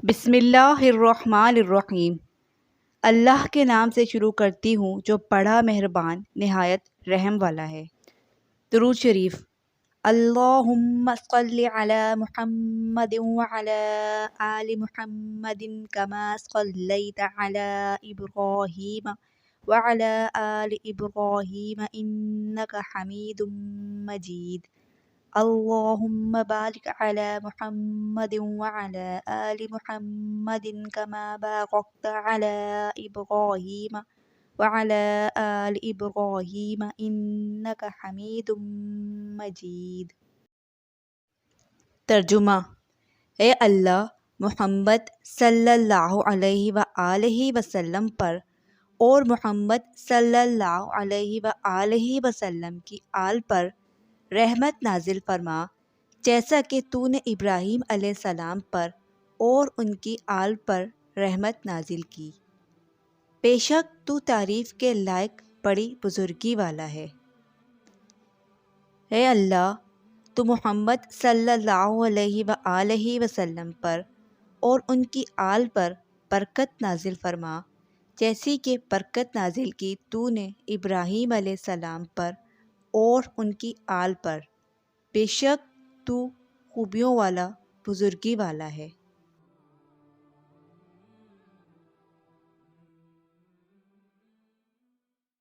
بسم اللہ الرحمن الرحیم۔ اللہ کے نام سے شروع کرتی ہوں جو بڑا مہربان نہایت رحم والا ہے۔ درود شریف۔ اللہم صل علی محمد وعلی آل محمد کما صلیت علی ابراہیم وعلی آل ابراہیم انک حمید مجید۔ اللہم بارک علی محمد وعلی آل محمد کما بارکت علی ابراہیم وعلی آل ابراہیم انک حمید مجید۔ ترجمہ: اے اللہ، محمد صلی اللہ علیہ وآلہ وسلم پر اور محمد صلی اللہ علیہ وآلہ وسلم کی آل پر رحمت نازل فرما، جیسا کہ تو نے ابراہیم علیہ السلام پر اور ان کی آل پر رحمت نازل کی۔ بے شک تو تعریف کے لائق بڑی بزرگی والا ہے۔ اے اللہ، تو محمد صلی اللہ علیہ وآلہ وسلم پر اور ان کی آل پر برکت نازل فرما، جیسی کہ برکت نازل کی تو نے ابراہیم علیہ السلام پر اور ان کی آل پر۔ بے شک تو خوبیوں والا، بزرگی والا ہے۔